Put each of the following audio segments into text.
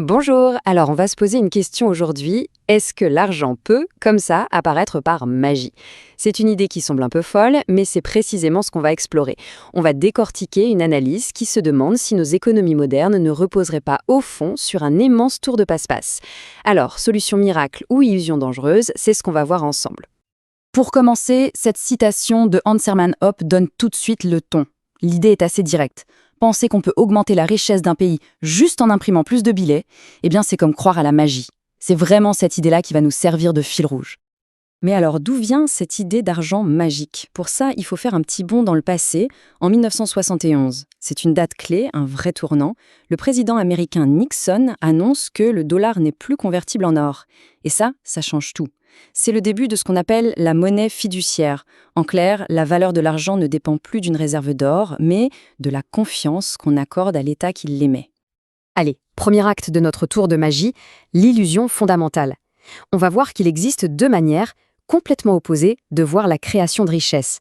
Bonjour, alors on va se poser une question aujourd'hui. Est-ce que l'argent peut, comme ça, apparaître par magie? C'est une idée qui semble un peu folle, mais c'est précisément ce qu'on va explorer. On va décortiquer une analyse qui se demande si nos économies modernes ne reposeraient pas au fond sur un immense tour de passe-passe. Alors, solution miracle ou illusion dangereuse, c'est ce qu'on va voir ensemble. Pour commencer, cette citation de Hans Hermann Hoppe donne tout de suite le ton. L'idée est assez directe. Penser qu'on peut augmenter la richesse d'un pays juste en imprimant plus de billets, eh bien c'est comme croire à la magie. C'est vraiment cette idée-là qui va nous servir de fil rouge. Mais alors d'où vient cette idée d'argent magique? Pour ça, il faut faire un petit bond dans le passé, en 1971. C'est une date clé, un vrai tournant. Le président américain Nixon annonce que le dollar n'est plus convertible en or. Et ça change tout. C'est le début de ce qu'on appelle la monnaie fiduciaire. En clair, la valeur de l'argent ne dépend plus d'une réserve d'or, mais de la confiance qu'on accorde à l'État qui l'émet. Allez, premier acte de notre tour de magie, l'illusion fondamentale. On va voir qu'il existe deux manières complètement opposées de voir la création de richesse.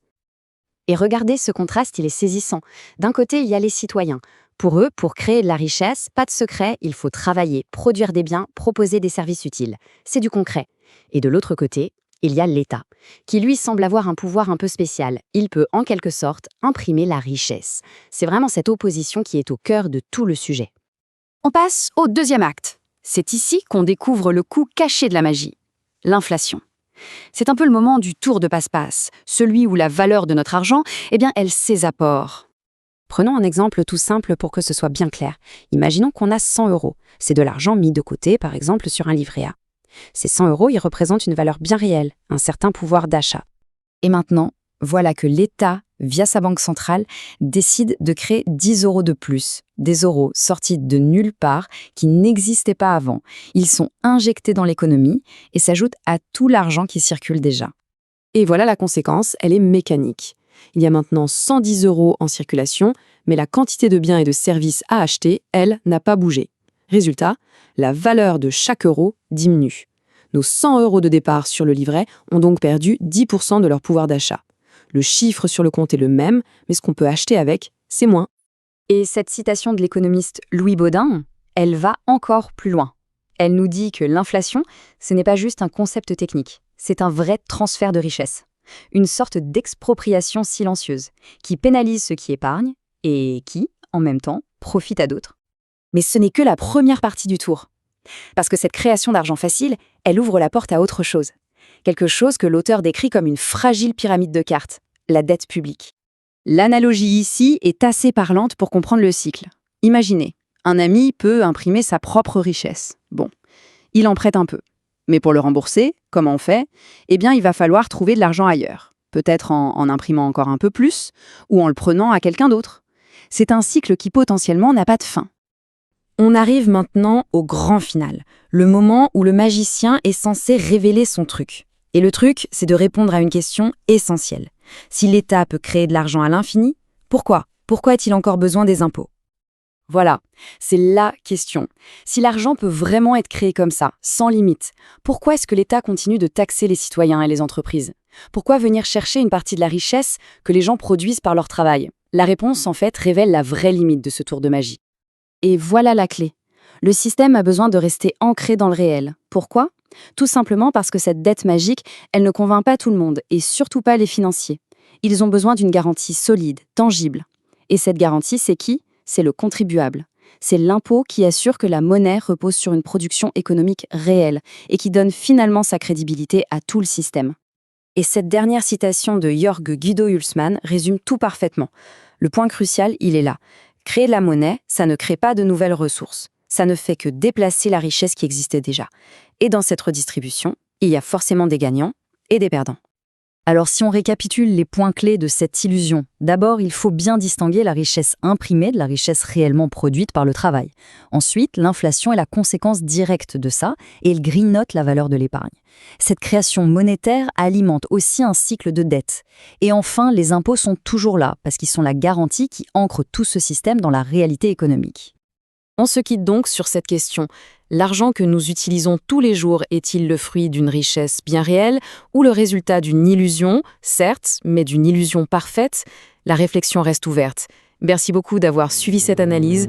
Et regardez ce contraste, il est saisissant. D'un côté, il y a les citoyens. Pour eux, pour créer de la richesse, pas de secret, il faut travailler, produire des biens, proposer des services utiles. C'est du concret. Et de l'autre côté, il y a l'État, qui lui semble avoir un pouvoir un peu spécial. Il peut, en quelque sorte, imprimer la richesse. C'est vraiment cette opposition qui est au cœur de tout le sujet. On passe au deuxième acte. C'est ici qu'on découvre le coût caché de la magie, l'inflation. C'est un peu le moment du tour de passe-passe, celui où la valeur de notre argent, elle s'évapore. Prenons un exemple tout simple pour que ce soit bien clair. Imaginons qu'on a 100 €. C'est de l'argent mis de côté, par exemple, sur un livret A. Ces 100 €, ils représentent une valeur bien réelle, un certain pouvoir d'achat. Et maintenant, voilà que l'État, via sa banque centrale, décide de créer 10 € de plus. Des euros sortis de nulle part, qui n'existaient pas avant. Ils sont injectés dans l'économie et s'ajoutent à tout l'argent qui circule déjà. Et voilà la conséquence, elle est mécanique. Il y a maintenant 110 € en circulation, mais la quantité de biens et de services à acheter, elle, n'a pas bougé. Résultat, la valeur de chaque euro diminue. Nos 100 € de départ sur le livret ont donc perdu 10% de leur pouvoir d'achat. Le chiffre sur le compte est le même, mais ce qu'on peut acheter avec, c'est moins. Et cette citation de l'économiste Louis Baudin, elle va encore plus loin. Elle nous dit que l'inflation, ce n'est pas juste un concept technique, c'est un vrai transfert de richesse. Une sorte d'expropriation silencieuse, qui pénalise ceux qui épargnent et qui, en même temps, profite à d'autres. Mais ce n'est que la première partie du tour. Parce que cette création d'argent facile, elle ouvre la porte à autre chose. Quelque chose que l'auteur décrit comme une fragile pyramide de cartes, la dette publique. L'analogie ici est assez parlante pour comprendre le cycle. Imaginez, un ami peut imprimer sa propre richesse. Bon, il en prête un peu. Mais pour le rembourser, comment on fait? Il va falloir trouver de l'argent ailleurs. Peut-être en imprimant encore un peu plus, ou en le prenant à quelqu'un d'autre. C'est un cycle qui potentiellement n'a pas de fin. On arrive maintenant au grand final, le moment où le magicien est censé révéler son truc. Et le truc, c'est de répondre à une question essentielle. Si l'État peut créer de l'argent à l'infini, pourquoi? Pourquoi a-t-il encore besoin des impôts? Voilà, c'est la question. Si l'argent peut vraiment être créé comme ça, sans limite, pourquoi est-ce que l'État continue de taxer les citoyens et les entreprises? Pourquoi venir chercher une partie de la richesse que les gens produisent par leur travail? La réponse, en fait, révèle la vraie limite de ce tour de magie. Et voilà la clé. Le système a besoin de rester ancré dans le réel. Pourquoi? Tout simplement parce que cette dette magique, elle ne convainc pas tout le monde, et surtout pas les financiers. Ils ont besoin d'une garantie solide, tangible. Et cette garantie, c'est qui? C'est le contribuable. C'est l'impôt qui assure que la monnaie repose sur une production économique réelle et qui donne finalement sa crédibilité à tout le système. Et cette dernière citation de Jörg Guido Hülsmann résume tout parfaitement. Le point crucial, il est là. Créer de la monnaie, ça ne crée pas de nouvelles ressources. Ça ne fait que déplacer la richesse qui existait déjà. Et dans cette redistribution, il y a forcément des gagnants et des perdants. Alors si on récapitule les points clés de cette illusion, d'abord il faut bien distinguer la richesse imprimée de la richesse réellement produite par le travail. Ensuite, l'inflation est la conséquence directe de ça et elle grignote la valeur de l'épargne. Cette création monétaire alimente aussi un cycle de dette. Et enfin, les impôts sont toujours là parce qu'ils sont la garantie qui ancre tout ce système dans la réalité économique. On se quitte donc sur cette question. L'argent que nous utilisons tous les jours est-il le fruit d'une richesse bien réelle ou le résultat d'une illusion, certes, mais d'une illusion parfaite? La réflexion reste ouverte. Merci beaucoup d'avoir suivi cette analyse